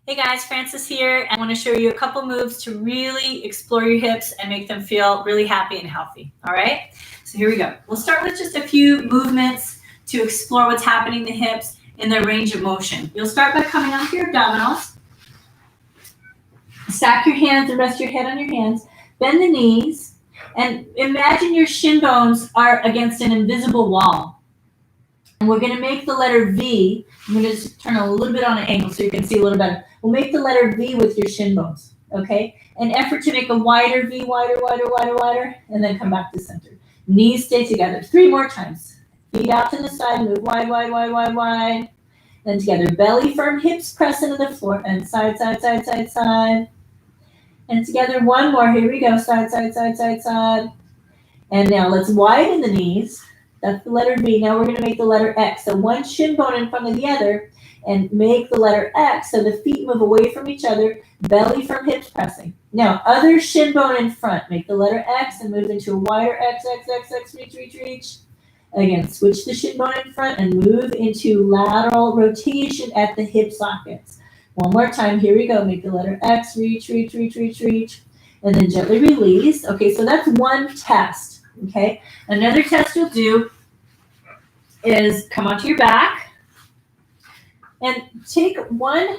Hey guys, Francis here, and I want to show you a couple moves to really explore your hips and make them feel really happy and healthy. All right, so here we go. We'll start with just a few movements to explore what's happening in the hips in their range of motion. You'll start by coming onto your abdominals. Stack your hands and rest your head on your hands. Bend the knees and imagine your shin bones are against an invisible wall. And we're going to make the letter V. I'm going to just turn a little bit on an angle so you can see a little better. We'll make the letter V with your shin bones, okay? An effort to make a wider V, wider, and then come back to center. Knees stay together. 3 more times. Feet out to the side, move wide. Then together, belly firm, hips press into the floor, and side. And together, one more. Here we go, side. And now let's widen the knees. That's the letter V. Now we're going to make the letter X. So one shin bone in front of the other and make the letter X so the feet move away from each other, belly from hips pressing. Now, other shin bone in front. Make the letter X and move into a wider X, reach. Again, switch the shin bone in front and move into lateral rotation at the hip sockets. One more time. Here we go. Make the letter X, reach. And then gently release. Okay, so that's one test. Okay, another test you'll do is come onto your back and take one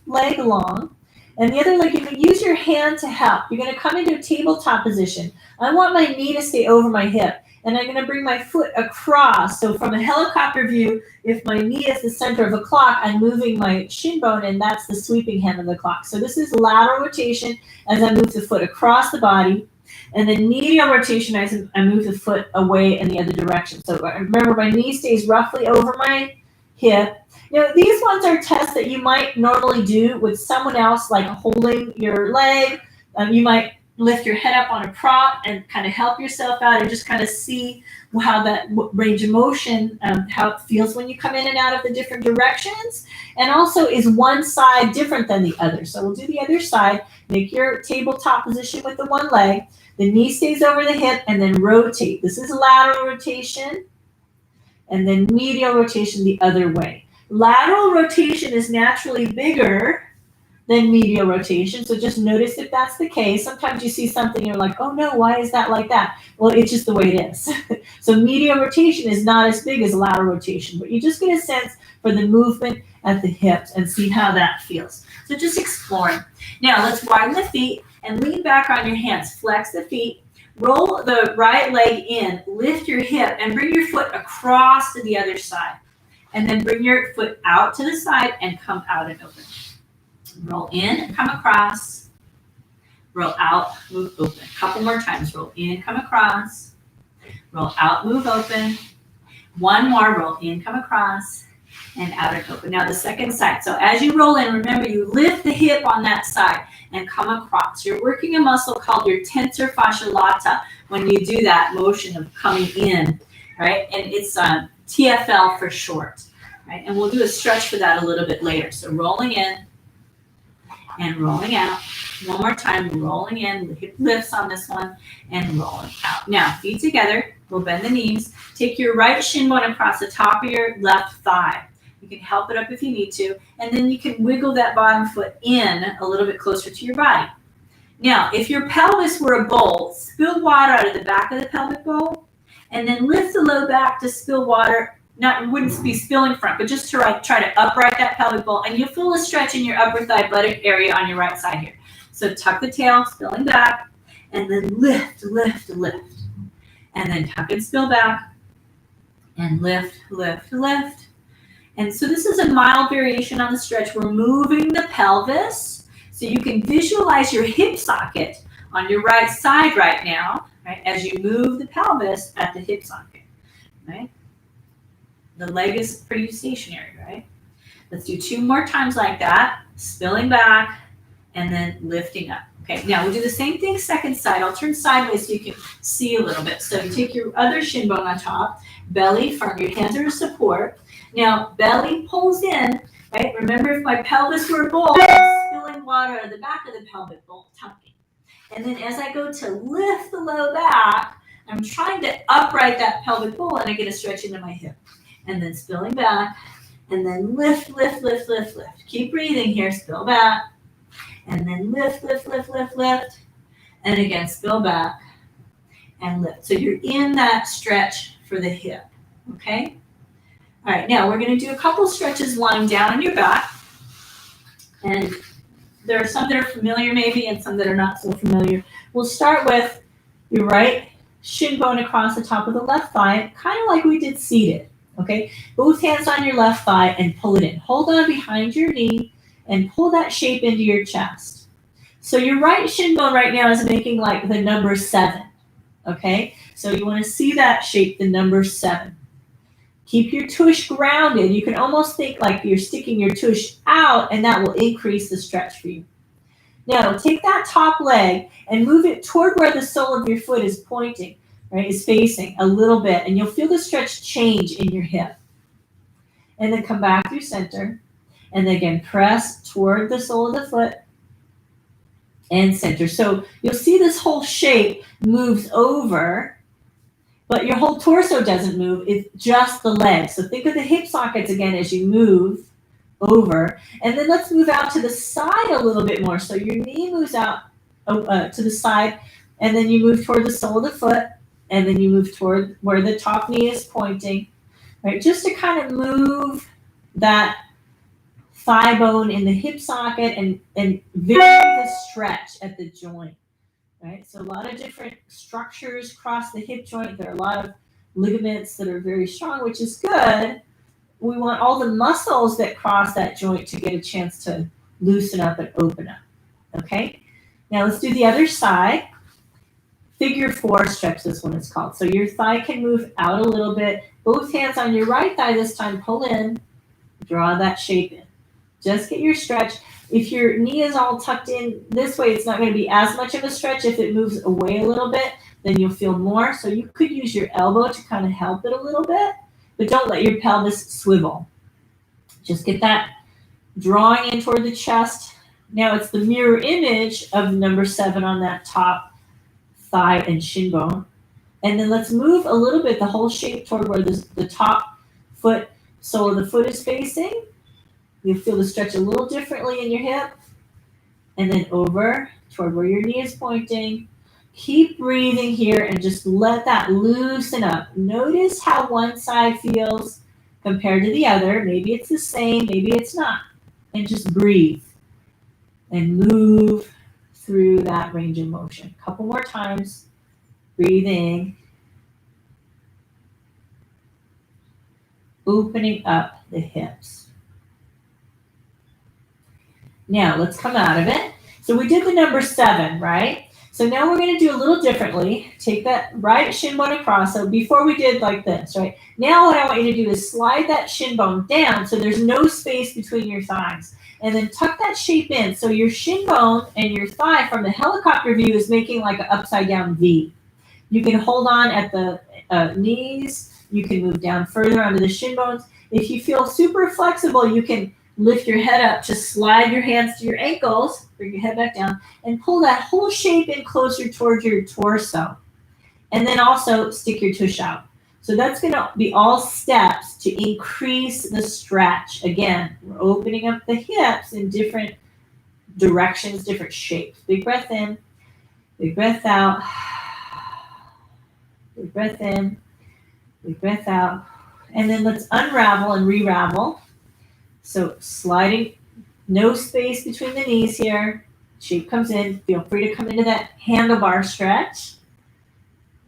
leg long and the other leg, you can use your hand to help. You're going to come into a tabletop position. I want my knee to stay over my hip and I'm going to bring my foot across. So from a helicopter view, if my knee is the center of a clock, I'm moving my shin bone and that's the sweeping hand of the clock. So this is lateral rotation as I move the foot across the body. And then medial rotation as I move the foot away in the other direction. So remember, my knee stays roughly over my hip. Now, these ones are tests that you might normally do with someone else, like holding your leg. You might lift your head up on a prop and kind of help yourself out and just kind of see how that range of motion, how it feels when you come in and out of the different directions. And also, is one side different than the other? So we'll do the other side. Make your tabletop position with the one leg. The knee stays over the hip and then rotate. This is lateral rotation and then medial rotation the other way. Lateral rotation is naturally bigger than medial rotation. So just notice if that's the case. Sometimes you see something and you're like, oh no, why is that like that? Well, it's just the way it is. So medial rotation is not as big as lateral rotation, but you just get a sense for the movement at the hips and see how that feels. So just exploring. Now let's widen the feet and lean back on your hands. Flex the feet, roll the right leg in, lift your hip, and bring your foot across to the other side. And then bring your foot out to the side and come out and open. Roll in, come across. Roll out, move open. A couple more times. Roll in, come across. Roll out, move open. One more, roll in, come across. And out and open. Now the second side. So as you roll in, remember you lift the hip on that side and come across. You're working a muscle called your tensor fascia lata when you do that motion of coming in, right? And it's TFL for short, right? And we'll do a stretch for that a little bit later. So rolling in and rolling out. One more time, rolling in, the hip lifts on this one, and rolling out. Now, feet together, we'll bend the knees. Take your right shin bone across the top of your left thigh. You can help it up if you need to, and then you can wiggle that bottom foot in a little bit closer to your body. Now, if your pelvis were a bowl, spill water out of the back of the pelvic bowl, and then lift the low back to spill water. It wouldn't be spilling front, but just to try to upright that pelvic bowl, and you'll feel a stretch in your upper thigh buttock area on your right side here. So tuck the tail, spilling back, and then lift. And then tuck and spill back, and lift. And so this is a mild variation on the stretch. We're moving the pelvis, so you can visualize your hip socket on your right side right now, right, as you move the pelvis at the hip socket, right? The leg is pretty stationary, right? Let's do 2 more times like that, spilling back, and then lifting up. Okay, now we'll do the same thing second side. I'll turn sideways so you can see a little bit. So you take your other shin bone on top, belly firm, your hands are to support. Now, belly pulls in, right? Remember, if my pelvis were a bowl, I'm spilling water out of the back of the pelvic bowl, tucking. And then as I go to lift the low back, I'm trying to upright that pelvic bowl and I get a stretch into my hip. And then spilling back And then lift, lift, lift, lift, lift. Keep breathing here, spill back. And then lift, lift, lift, lift, lift. And again, spill back and lift. So you're in that stretch for the hip, okay? All right, now we're gonna do a couple stretches lying down on your back. And there are some that are familiar maybe and some that are not so familiar. We'll start with your right shin bone across the top of the left thigh, kind of like we did seated, okay? Both hands on your left thigh and pull it in. Hold on behind your knee and pull that shape into your chest. So your right shin bone right now is making like the number 7, okay? So you want to see that shape, the number 7. Keep your tush grounded. You can almost think like you're sticking your tush out, and that will increase the stretch for you. Now, take that top leg and move it toward where the sole of your foot is pointing, right, is facing a little bit, and you'll feel the stretch change in your hip. And then come back through center, and then again, press toward the sole of the foot and center. So you'll see this whole shape moves over, but your whole torso doesn't move. It's just the legs. So think of the hip sockets again as you move over. And then let's move out to the side a little bit more. So your knee moves out to the side, and then you move toward the sole of the foot, and then you move toward where the top knee is pointing, right? Just to kind of move that thigh bone in the hip socket and vary the stretch at the joint. Right, so a lot of different structures cross the hip joint. There are a lot of ligaments that are very strong, which is good. We want all the muscles that cross that joint to get a chance to loosen up and open up. Okay, now let's do the other side. Figure 4 stretch, this one is called. So your thigh can move out a little bit. Both hands on your right thigh this time, pull in, draw that shape in. Just get your stretch. If your knee is all tucked in this way, it's not going to be as much of a stretch. If it moves away a little bit, then you'll feel more. So you could use your elbow to kind of help it a little bit, but don't let your pelvis swivel. Just get that drawing in toward the chest. Now it's the mirror image of number 7 on that top thigh and shin bone. And then let's move a little bit, the whole shape toward where the top foot, sole of the foot is facing. You'll feel the stretch a little differently in your hip. And then over toward where your knee is pointing. Keep breathing here and just let that loosen up. Notice how one side feels compared to the other. Maybe it's the same, maybe it's not. And just breathe and move through that range of motion. A couple more times. Breathing. Opening up the hips. Now, let's come out of it. So we did the number 7, right? So now we're going to do a little differently. Take that right shin bone across. So before we did like this, right? Now what I want you to do is slide that shin bone down so there's no space between your thighs. And then tuck that shape in. So your shin bone and your thigh from the helicopter view is making like an upside down V. You can hold on at the knees. You can move down further onto the shin bones. If you feel super flexible, you can lift your head up, just slide your hands to your ankles, bring your head back down, and pull that whole shape in closer towards your torso. And then also stick your tush out. So that's going to be all steps to increase the stretch. Again, we're opening up the hips in different directions, different shapes. Big breath in, big breath out, big breath in, big breath out. And then let's unravel and re-ravel. So sliding, no space between the knees here. Shape comes in. Feel free to come into that handlebar stretch.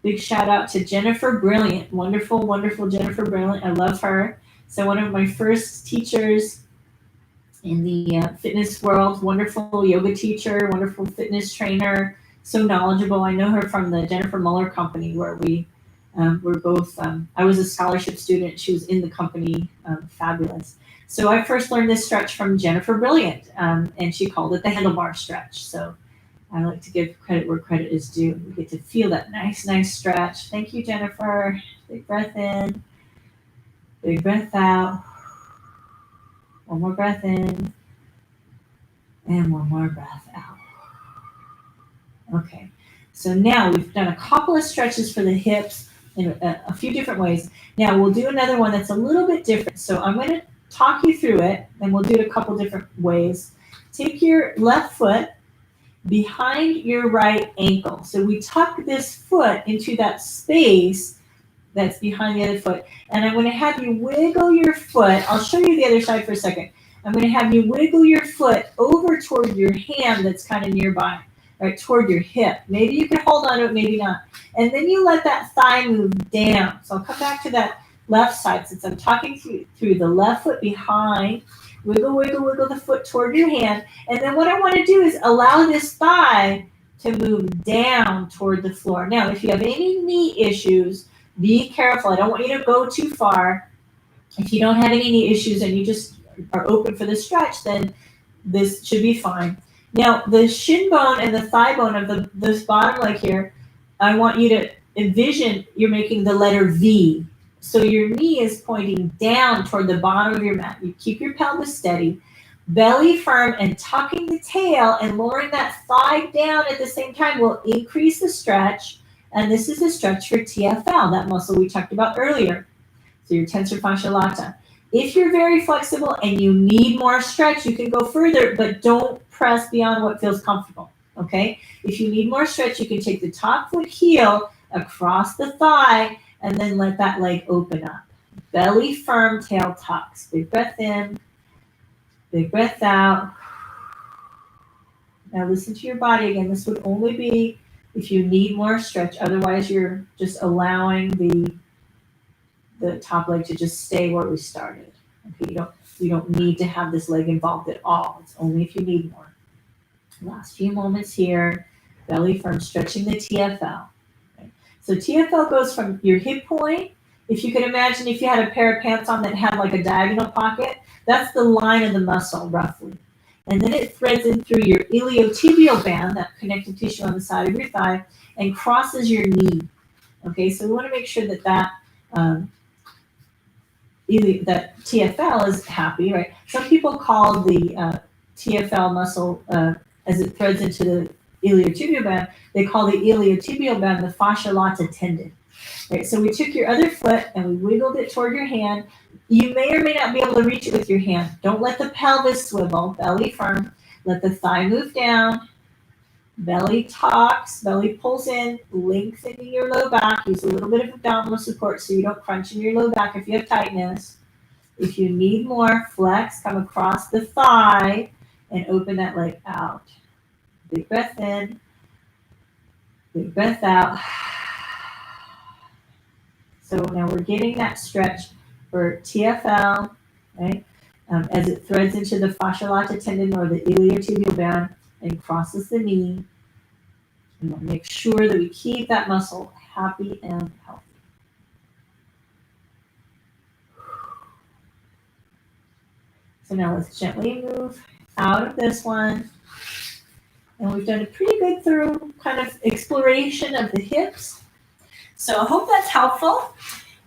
Big shout out to Jennifer Brilliant. Wonderful, wonderful Jennifer Brilliant. I love her. So one of my first teachers in the fitness world. Wonderful yoga teacher, wonderful fitness trainer. So knowledgeable. I know her from the Jennifer Muller company where we were both, I was a scholarship student. She was in the company. Fabulous. So I first learned this stretch from Jennifer Brilliant, and she called it the handlebar stretch. So I like to give credit where credit is due. We get to feel that nice, nice stretch. Thank you, Jennifer. Big breath in, big breath out. One more breath in, and one more breath out. Okay, so now we've done a couple of stretches for the hips in a few different ways. Now we'll do another one that's a little bit different. So I'm going to talk you through it, and we'll do it a couple different ways. Take your left foot behind your right ankle. So we tuck this foot into that space that's behind the other foot. And I'm going to have you wiggle your foot. I'll show you the other side for a second. I'm going to have you wiggle your foot over toward your hand that's kind of nearby, right, toward your hip. Maybe you can hold on to it, maybe not. And then you let that thigh move down. So I'll come back to that left side since I'm talking through the left foot behind. Wiggle, wiggle, wiggle the foot toward your hand. And then what I want to do is allow this thigh to move down toward the floor. Now, if you have any knee issues, be careful. I don't want you to go too far. If you don't have any knee issues and you just are open for the stretch, then this should be fine. Now, the shin bone and the thigh bone of this bottom leg here, I want you to envision you're making the letter V. So your knee is pointing down toward the bottom of your mat. You keep your pelvis steady, belly firm, and tucking the tail and lowering that thigh down at the same time will increase the stretch. And this is a stretch for TFL, that muscle we talked about earlier. So your tensor fascia lata. If you're very flexible and you need more stretch, you can go further, but don't press beyond what feels comfortable, okay? If you need more stretch, you can take the top foot heel across the thigh and then let that leg open up. Belly firm, tail tucks. Big breath in, big breath out. Now listen to your body again. This would only be if you need more stretch. Otherwise, you're just allowing the top leg to just stay where we started. Okay, you don't need to have this leg involved at all. It's only if you need more. Last few moments here. Belly firm, stretching the TFL. Okay. So TFL goes from your hip point. If you can imagine if you had a pair of pants on that had like a diagonal pocket, that's the line of the muscle roughly. And then it threads in through your iliotibial band, that connective tissue on the side of your thigh, and crosses your knee. Okay, so we want to make sure that that TFL is happy, right? Some people call the TFL muscle, as it threads into the iliotibial band, they call the iliotibial band the fascia lata tendon. Right, so we took your other foot and we wiggled it toward your hand. You may or may not be able to reach it with your hand. Don't let the pelvis swivel, belly firm. Let the thigh move down. Belly tucks, belly pulls in, lengthening your low back. Use a little bit of abdominal support so you don't crunch in your low back if you have tightness. If you need more, flex, come across the thigh and open that leg out. Big breath in, big breath out. So now we're getting that stretch for TFL, right? As it threads into the fascia lata tendon or the iliotibial band and crosses the knee. And we'll make sure that we keep that muscle happy and healthy. So now let's gently move out of this one. And we've done a pretty good thorough kind of exploration of the hips. So I hope that's helpful.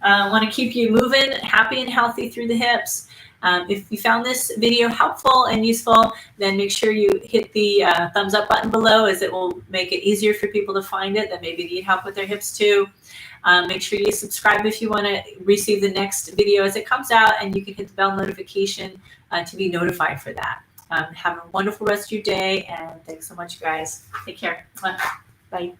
I want to keep you moving, happy and healthy through the hips. If you found this video helpful and useful, then make sure you hit the thumbs up button below, as it will make it easier for people to find it that maybe need help with their hips too. Make sure you subscribe if you want to receive the next video as it comes out, and you can hit the bell notification to be notified for that. Have a wonderful rest of your day, and thanks so much, guys. Take care. Bye.